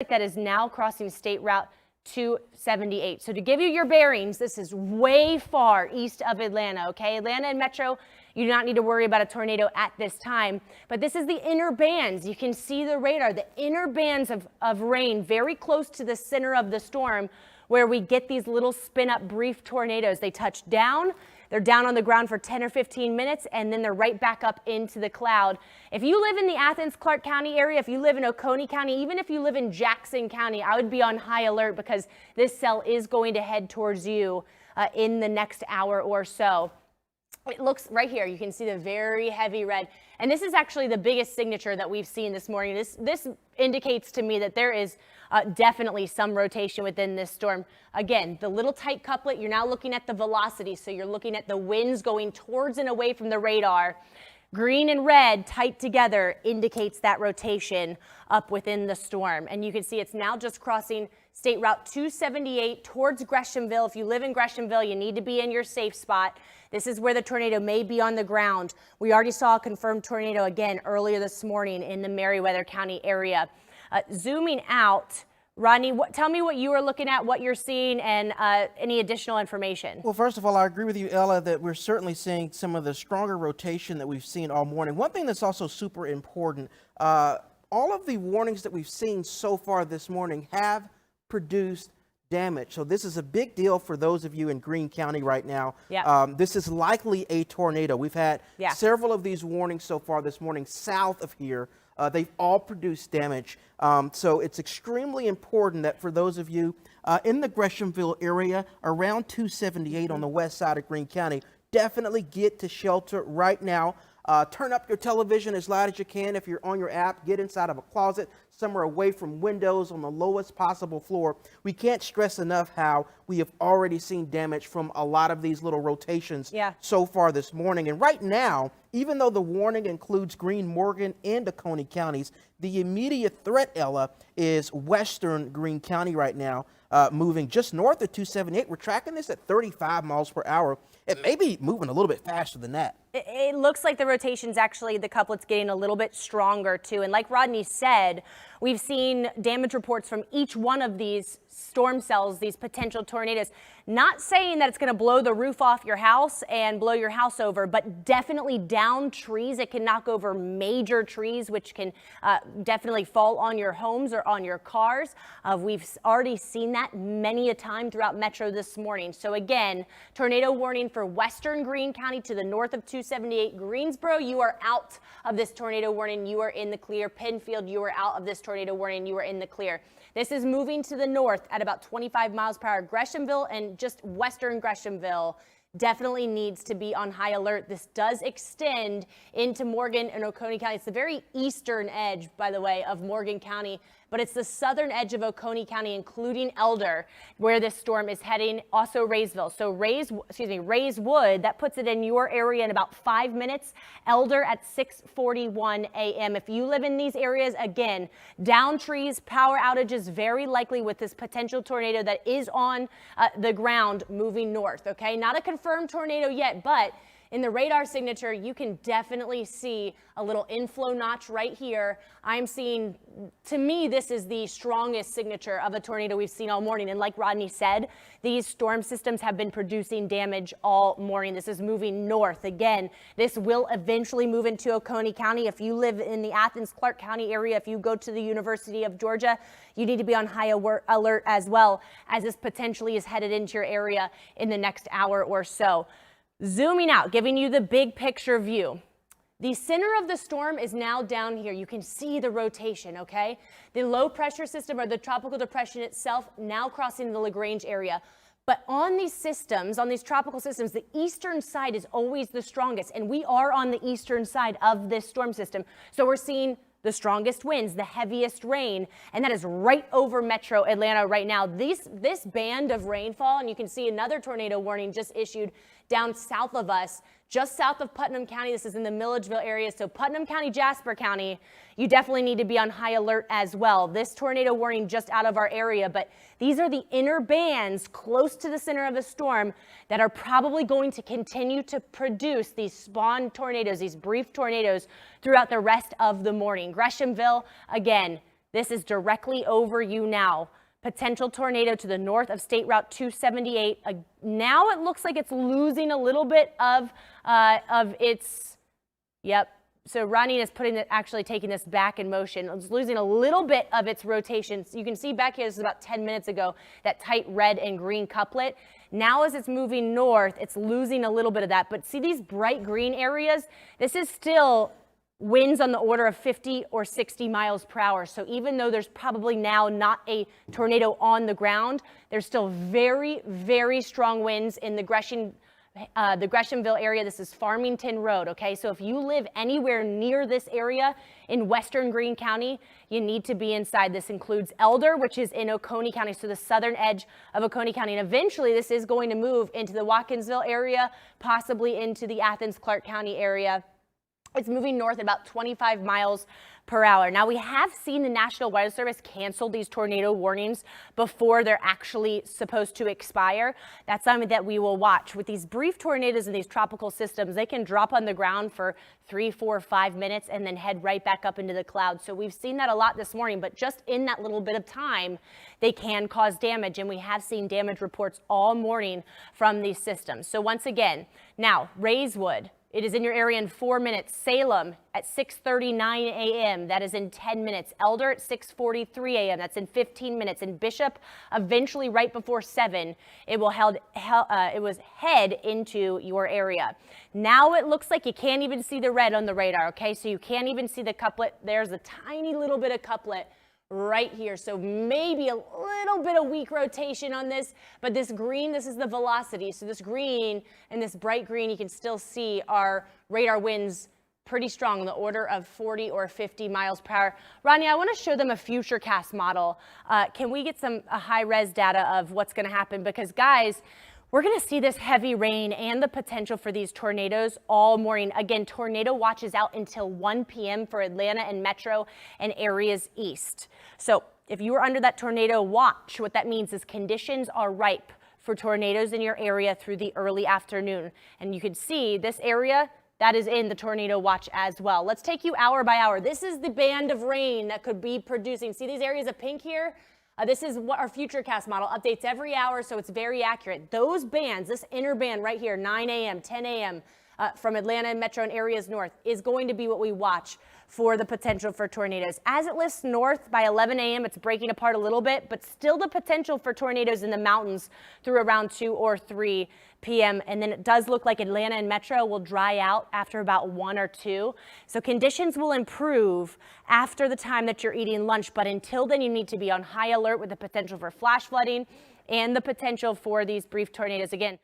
that is now crossing State Route 278. So to give you your bearings, this is way far east of Atlanta, okay? Atlanta and Metro, you do not need to worry about a tornado at this time, but this is the inner bands. You can see the radar, the inner bands of rain very close to the center of the storm where we get these little spin up brief tornadoes. They touch down. They're down on the ground for 10 or 15 minutes, and then they're right back up into the cloud. If you live in the Athens-Clarke County area, if you live in Oconee County, even if you live in Jackson County, I would be on high alert because this cell is going to head towards you in the next hour or so. It looks right here. You can see the very heavy red. And this is actually the biggest signature that we've seen this morning. This indicates to me that there is definitely some rotation within this storm. Again, the little tight couplet, you're now looking at the velocity. So you're looking at the winds going towards and away from the radar. Green and red tight together indicates that rotation up within the storm. And you can see it's now just crossing State Route 278 towards Greshamville. If you live in Greshamville, you need to be in your safe spot. This is where the tornado may be on the ground. We already saw a confirmed tornado again earlier this morning in the Meriwether County area. Zooming out, Rodney, tell me what you are looking at, what you're seeing, and any additional information. Well, first of all, I agree with you, Ella, that we're certainly seeing some of the stronger rotation that we've seen all morning. One thing that's also super important, all of the warnings that we've seen so far this morning have produced damage. So this is a big deal for those of you in Greene County right now. Yeah. This is likely a tornado. We've had several of these warnings so far this morning south of here. They've all produced damage. So it's extremely important that for those of you in the Greshamville area around 278 on the west side of Greene County, definitely get to shelter right now. Turn up your television as loud as you can. If you're on your app, get inside of a closet, somewhere away from windows on the lowest possible floor. We can't stress enough how we have already seen damage from a lot of these little rotations so far this morning. And right now, even though the warning includes Greene, Morgan, and Oconee counties, the immediate threat, Ella, is western Greene County right now, moving just north of 278. We're tracking this at 35 miles per hour. It may be moving a little bit faster than that. It looks like the rotation's actually, the couplet's getting a little bit stronger too. And like Rodney said, we've seen damage reports from each one of these storm cells, these potential tornadoes. Not saying that it's going to blow the roof off your house and blow your house over, but definitely down trees. It can knock over major trees, which can definitely fall on your homes or on your cars. We've already seen that many a time throughout Metro this morning. So again, tornado warning for western Greene County to the north of 278. Greensboro, you are out of this tornado warning. You are in the clear. Penfield, you are out of this tornado warning. You are in the clear. This is moving to the north at about 25 miles per hour. Greshamville and just western Greshamville definitely needs to be on high alert. This does extend into Morgan and Oconee County. It's the very eastern edge, by the way, of Morgan County, but it's the southern edge of Oconee County, including Elder, where this storm is heading. Also Raysville. So Rayswood, that puts it in your area in about 5 minutes. Elder at 6:41 a.m. If you live in these areas, again, down trees, power outages, very likely with this potential tornado that is on the ground moving north. Okay, not a confirmed tornado yet, but in the radar signature, you can definitely see a little inflow notch right here. I'm seeing, to me, this is the strongest signature of a tornado we've seen all morning. And like Rodney said, these storm systems have been producing damage all morning. This is moving north. Again, this will eventually move into Oconee County. If you live in the Athens-Clarke County area, if you go to the University of Georgia, you need to be on high alert as well, as this potentially is headed into your area in the next hour or so. Zooming out, giving you the big picture view. The center of the storm is now down here. You can see the rotation, okay? The low pressure system or the tropical depression itself now crossing the LaGrange area. But on these systems, on these tropical systems, the eastern side is always the strongest. And we are on the eastern side of this storm system. So we're seeing the strongest winds, the heaviest rain, and that is right over Metro Atlanta right now. This band of rainfall, and you can see another tornado warning just issued down south of us, just south of Putnam County. This is in the Milledgeville area. So Putnam County, Jasper County, you definitely need to be on high alert as well. This tornado warning just out of our area, but these are the inner bands close to the center of the storm that are probably going to continue to produce these spawn tornadoes, these brief tornadoes throughout the rest of the morning. Greshamville, again, This is directly over you now. Potential tornado to the north of State Route 278. Now it looks like it's losing a little bit of its, yep. So Rodney is actually taking this back in motion. It's losing a little bit of its rotation. So you can see back here, this is about 10 minutes ago, that tight red and green couplet. Now as it's moving north, it's losing a little bit of that. But see these bright green areas? This is still winds on the order of 50 or 60 miles per hour. So even though there's probably now not a tornado on the ground, there's still very, very strong winds in the Greshamville area. This is Farmington Road, okay? So if you live anywhere near this area in western Greene County, you need to be inside. This includes Elder, which is in Oconee County, so the southern edge of Oconee County. And eventually this is going to move into the Watkinsville area, possibly into the Athens-Clarke County area. It's moving north at about 25 miles per hour. Now, we have seen the National Weather Service cancel these tornado warnings before they're actually supposed to expire. That's something that we will watch. With these brief tornadoes and these tropical systems, they can drop on the ground for 3, 4, 5 minutes and then head right back up into the clouds. So we've seen that a lot this morning, but just in that little bit of time, they can cause damage. And we have seen damage reports all morning from these systems. So once again, now, Rayswood. It is in your area in 4 minutes. Salem at 6:39 a.m. That is in 10 minutes. Elder at 6:43 a.m. That's in 15 minutes. And Bishop, eventually right before 7, it will head into your area. Now it looks like you can't even see the red on the radar, okay? So you can't even see the couplet. There's a tiny little bit of couplet right here. So maybe a little bit of weak rotation on this, but this green, this is the velocity. So this green and this bright green, you can still see our radar winds pretty strong, on the order of 40 or 50 miles per hour. Rodney, I want to show them a futurecast model. Can we get some high res data of what's going to happen? Because guys, we're going to see this heavy rain and the potential for these tornadoes all morning. Again, tornado watch is out until 1 p.m. for Atlanta and Metro and areas east. So if you are under that tornado watch, what that means is conditions are ripe for tornadoes in your area through the early afternoon. And you can see this area, that is in the tornado watch as well. Let's take you hour by hour. This is the band of rain that could be producing. See these areas of pink here? This is what our Futurecast model updates every hour, so it's very accurate. Those bands, this inner band right here, 9 a.m., 10 a.m., from Atlanta and Metro and areas north, is going to be what we watch for the potential for tornadoes. As it lifts north by 11 a.m., it's breaking apart a little bit, but still the potential for tornadoes in the mountains through around 2 or 3 p.m. And then it does look like Atlanta and Metro will dry out after about 1 or 2. So conditions will improve after the time that you're eating lunch, but until then you need to be on high alert with the potential for flash flooding and the potential for these brief tornadoes. Again,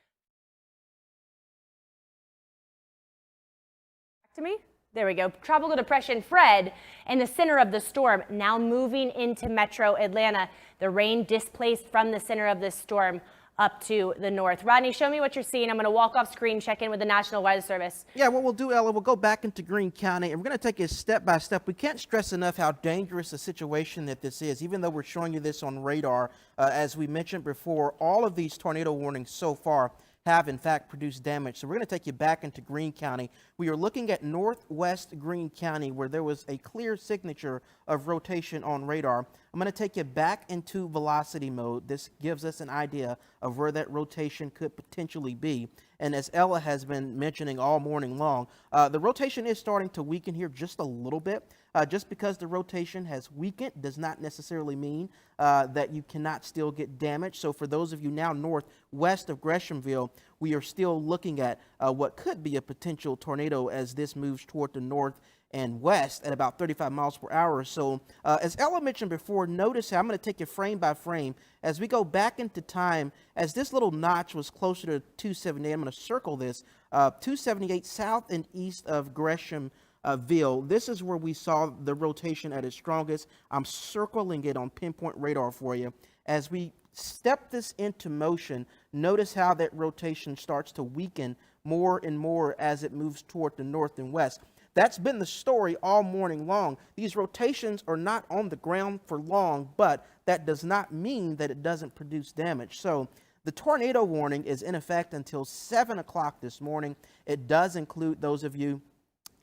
to me. There we go. Tropical depression Fred in the center of the storm, now moving into Metro Atlanta. The rain displaced from the center of this storm up to the north. Rodney, show me what you're seeing. I'm going to walk off screen, check in with the National Weather Service. Yeah, what we'll do, Ella, we'll go back into Greene County, and we're going to take it step by step. We can't stress enough how dangerous a situation that this is, even though we're showing you this on radar. As we mentioned before, all of these tornado warnings so far have in fact produced damage. So we're going to take you back into Greene County. We are looking at northwest Greene County, where there was a clear signature of rotation on radar. I'm going to take you back into velocity mode. This gives us an idea of where that rotation could potentially be. And as Ella has been mentioning all morning long, the rotation is starting to weaken here just a little bit. Just because the rotation has weakened does not necessarily mean that you cannot still get damage. So for those of you now northwest of Greshamville, we are still looking at what could be a potential tornado as this moves toward the north and west at about 35 miles per hour. So as Ella mentioned before, notice how I'm going to take you frame by frame as we go back into time. As this little notch was closer to 278, I'm going to circle this, 278 south and east of Greshamville. This is where we saw the rotation at its strongest. I'm circling it on pinpoint radar for you. As we step this into motion, notice how that rotation starts to weaken more and more as it moves toward the north and west. That's been the story all morning long. These rotations are not on the ground for long, but that does not mean that it doesn't produce damage. So the tornado warning is in effect until 7 o'clock this morning. It does include those of you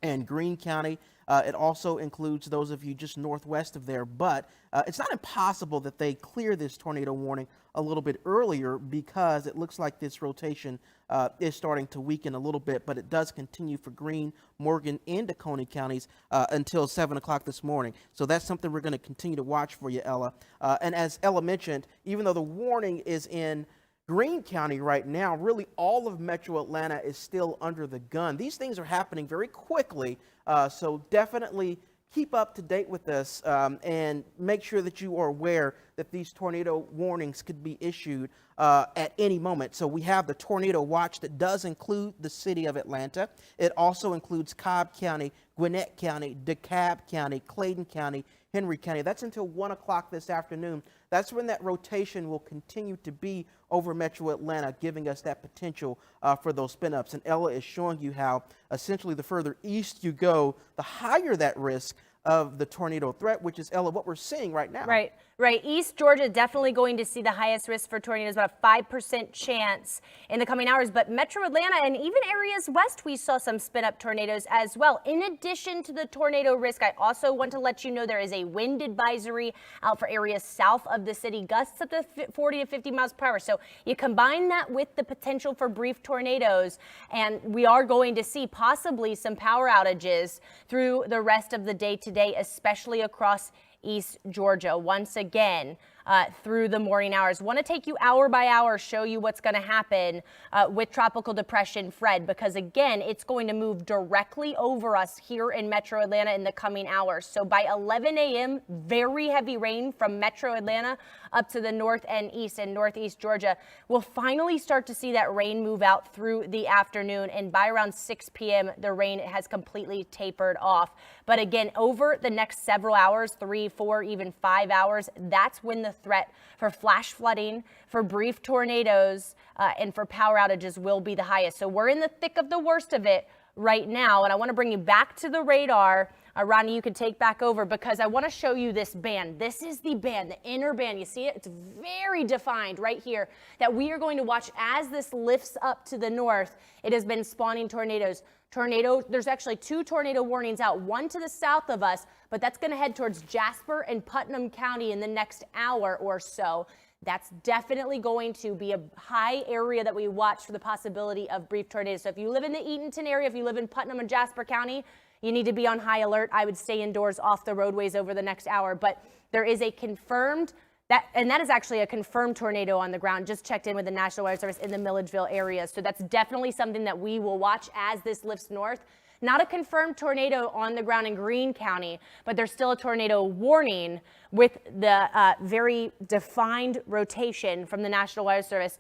and Greene County. It also includes those of you just northwest of there, but it's not impossible that they clear this tornado warning a little bit earlier because it looks like this rotation is starting to weaken a little bit, but it does continue for Greene, Morgan, and Oconee counties until 7 o'clock this morning. So that's something we're going to continue to watch for you, Ella. And as Ella mentioned, even though the warning is in Greene County right now, really all of Metro Atlanta is still under the gun. These things are happening very quickly, so definitely keep up to date with this and make sure that you are aware that these tornado warnings could be issued at any moment. So we have the tornado watch that does include the city of Atlanta. It also includes Cobb County, Gwinnett County, DeKalb County, Clayton County, Henry County. That's until 1 o'clock this afternoon. That's when that rotation will continue to be over Metro Atlanta, giving us that potential for those spin-ups. And Ella is showing you how essentially the further east you go, the higher that risk of the tornado threat, which is, Ella, what we're seeing right now. Right. East Georgia definitely going to see the highest risk for tornadoes, about a 5% chance in the coming hours. But Metro Atlanta and even areas west, we saw some spin-up tornadoes as well. In addition to the tornado risk, I also want to let you know there is a wind advisory out for areas south of the city, gusts up to 40 to 50 miles per hour. So you combine that with the potential for brief tornadoes, and we are going to see possibly some power outages through the rest of the day today, especially across East Georgia. Once again, through the morning hours. Want to take you hour by hour, show you what's going to happen with Tropical Depression Fred, because again, it's going to move directly over us here in Metro Atlanta in the coming hours. So by 11 a.m., very heavy rain from Metro Atlanta up to the north and east and northeast Georgia. We'll finally start to see that rain move out through the afternoon, and by around 6 p.m., the rain has completely tapered off. But again, over the next several hours, 3, 4, even 5 hours, that's when the threat for flash flooding, for brief tornadoes, and for power outages will be the highest. So we're in the thick of the worst of it right now, and I want to bring you back to the radar. Ronnie, you can take back over because I want to show you this band. This is the band, the inner band. You see it? It's very defined right here that we are going to watch as this lifts up to the north. It has been spawning tornadoes. There's actually 2 tornado warnings out, one to the south of us, but that's going to head towards Jasper and Putnam County in the next hour or so. That's definitely going to be a high area that we watch for the possibility of brief tornadoes. So if you live in the Eatonton area, if you live in Putnam and Jasper County, you need to be on high alert. I would stay indoors off the roadways over the next hour, but there is a confirmed that is actually a confirmed tornado on the ground. Just checked in with the National Weather Service in the Milledgeville area. So that's definitely something that we will watch as this lifts north. Not a confirmed tornado on the ground in Greene County, but there's still a tornado warning with the very defined rotation from the National Weather Service.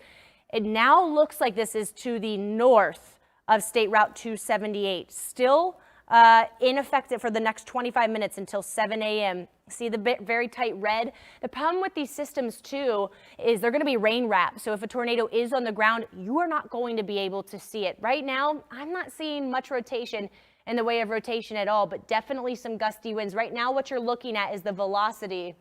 It now looks like this is to the north of State Route 278. Still ineffective for the next 25 minutes until 7 a.m. See the very tight red? The problem with these systems too is they're going to be rain wrapped. So if a tornado is on the ground, you are not going to be able to see it. Right now, I'm not seeing much rotation in the way of rotation at all, but definitely some gusty winds. Right now, what you're looking at is the velocity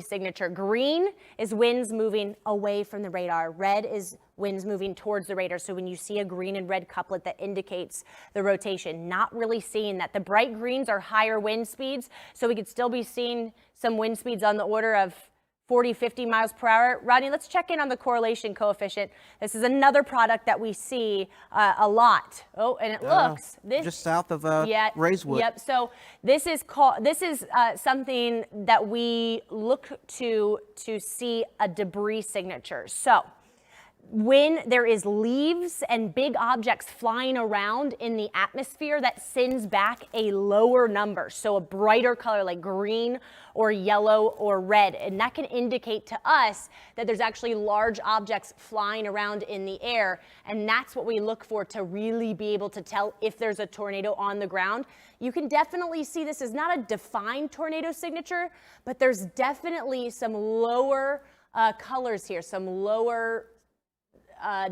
signature. Green is winds moving away from the radar. Red is winds moving towards the radar. So when you see a green and red couplet, that indicates the rotation. Not really seeing that. The bright greens are higher wind speeds, so we could still be seeing some wind speeds on the order of 40, 50 miles per hour. Rodney, let's check in on the correlation coefficient. This is another product that we see a lot. Oh, and it looks this just south of Rayswood. Yep. So this is something that we look to see a debris signature. So when there is leaves and big objects flying around in the atmosphere, that sends back a lower number, so a brighter color like green or yellow or red, and that can indicate to us that there's actually large objects flying around in the air, and that's what we look for to really be able to tell if there's a tornado on the ground. You can definitely see this is not a defined tornado signature, but there's definitely some lower colors here, some lower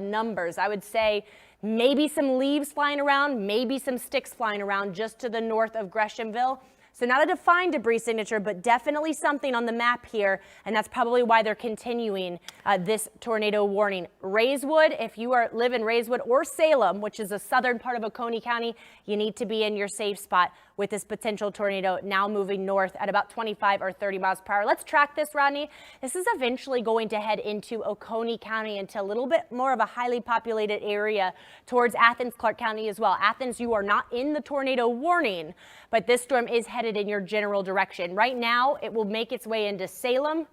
numbers. I would say maybe some leaves flying around, maybe some sticks flying around just to the north of Greshamville. So not a defined debris signature, but definitely something on the map here. And that's probably why they're continuing this tornado warning. Rayswood, if you live in Rayswood or Salem, which is the southern part of Oconee County, you need to be in your safe spot with this potential tornado now moving north at about 25 or 30 miles per hour. Let's track this, Rodney. This is eventually going to head into Oconee County, into a little bit more of a highly populated area towards Athens, Clark County as well. Athens, you are not in the tornado warning, but this storm is headed in your general direction. Right now, it will make its way into Salem.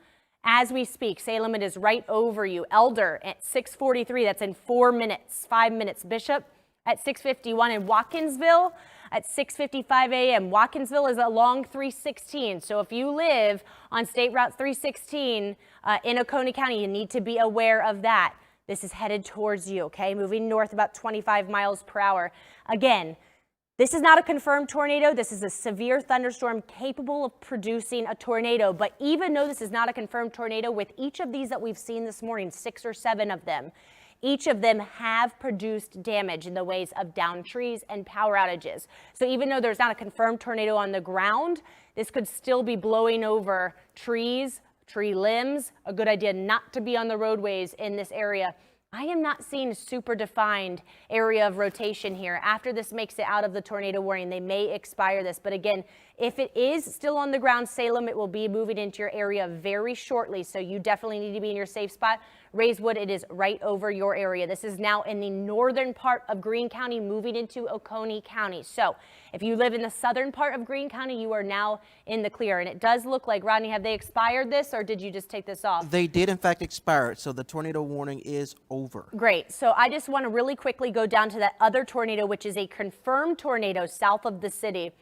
As we speak, Salem, it is right over you. Elder at 6:43, that's in 4 minutes, 5 minutes. Bishop at 6:51, and Watkinsville at 6:55 a.m. Watkinsville is along 316. So if you live on State Route 316 in Oconee County, you need to be aware of that. This is headed towards you, okay? Moving north about 25 miles per hour. Again, this is not a confirmed tornado. This is a severe thunderstorm capable of producing a tornado. But even though this is not a confirmed tornado, with each of these that we've seen this morning, 6 or 7 of them, each of them have produced damage in the ways of downed trees and power outages. So even though there's not a confirmed tornado on the ground, this could still be blowing over trees, tree limbs. A good idea not to be on the roadways in this area. I am not seeing a super defined area of rotation here. After this makes it out of the tornado warning, they may expire this. But again, if it is still on the ground, Salem, it will be moving into your area very shortly. So you definitely need to be in your safe spot. Rayswood, it is right over your area. This is now in the northern part of Greene County, moving into Oconee County. So if you live in the southern part of Greene County, you are now in the clear. And it does look like, Rodney, have they expired this, or did you just take this off? They did, in fact, expire it. So the tornado warning is over. Great. So I just want to really quickly go down to that other tornado, which is a confirmed tornado south of the city.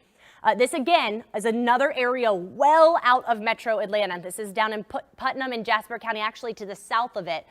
This, again, is another area well out of metro Atlanta. This is down in Putnam and Jasper County, actually to the south of it.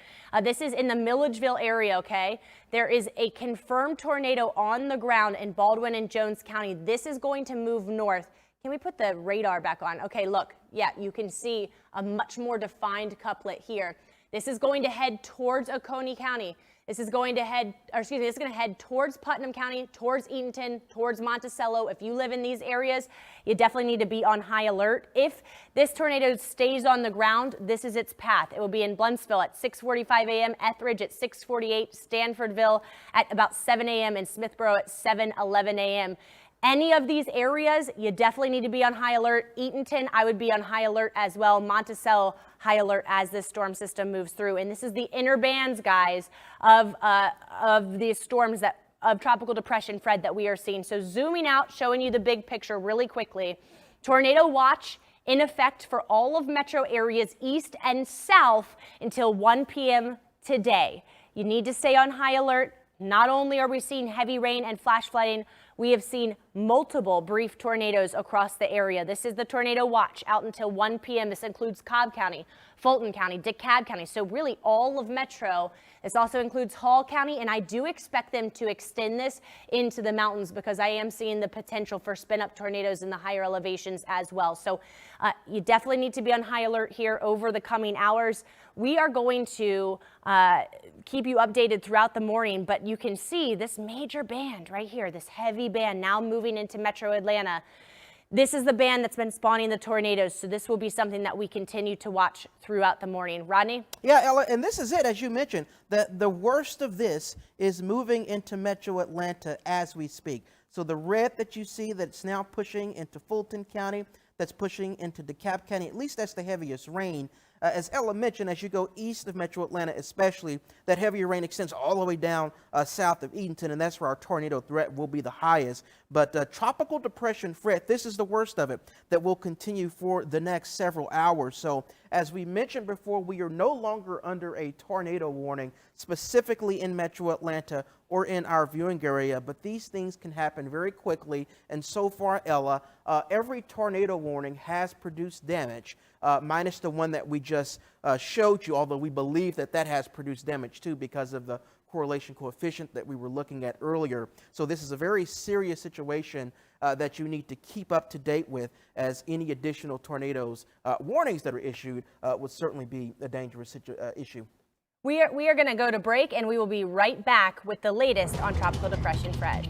This is in the Milledgeville area, okay? There is a confirmed tornado on the ground in Baldwin and Jones County. This is going to move north. Can we put the radar back on? Okay, look. Yeah, you can see a much more defined couplet here. This is going to head towards Oconee County. This is going to head, this is going to head towards Putnam County, towards Eatonton, towards Monticello. If you live in these areas, you definitely need to be on high alert. If this tornado stays on the ground, this is its path. It will be in Blunsville at 6:45 a.m., Etheridge at 6:48, Stanfordville at about 7 a.m., and Smithboro at 7:11 a.m. Any of these areas, you definitely need to be on high alert. Eatonton, I would be on high alert as well. Monticello, high alert as this storm system moves through. And this is the inner bands, guys, of these storms of Tropical Depression Fred that we are seeing. So zooming out, showing you the big picture really quickly. Tornado watch in effect for all of metro areas east and south until 1 p.m. today. You need to stay on high alert. Not only are we seeing heavy rain and flash flooding, we have seen multiple brief tornadoes across the area. This is the tornado watch out until 1 p.m. This includes Cobb County, Fulton County, DeKalb County. So really all of metro. This also includes Hall County, and I do expect them to extend this into the mountains because I am seeing the potential for spin-up tornadoes in the higher elevations as well. So you definitely need to be on high alert here over the coming hours. We are going to keep you updated throughout the morning, but you can see this major band right here, this heavy band now moving into metro Atlanta. This is the band that's been spawning the tornadoes, so this will be something that we continue to watch throughout the morning. Rodney? Yeah, Ella, and this is it, as you mentioned, that the worst of this is moving into metro Atlanta as we speak. So the red that you see that's now pushing into Fulton County, that's pushing into DeKalb County, at least that's the heaviest rain. As Ella mentioned, as you go east of metro Atlanta especially, that heavier rain extends all the way down south of Eatonton, and that's where our tornado threat will be the highest. But Tropical Depression Fred, this is the worst of it, that will continue for the next several hours. So as we mentioned before, we are no longer under a tornado warning, specifically in metro Atlanta or in our viewing area, but these things can happen very quickly. And so far, Ella, every tornado warning has produced damage, minus the one that we just showed you, although we believe that that has produced damage too because of the correlation coefficient that we were looking at earlier. So this is a very serious situation that you need to keep up to date with, as any additional tornadoes warnings that are issued would certainly be a dangerous issue. We are going to go to break, and we will be right back with the latest on Tropical Depression Fred.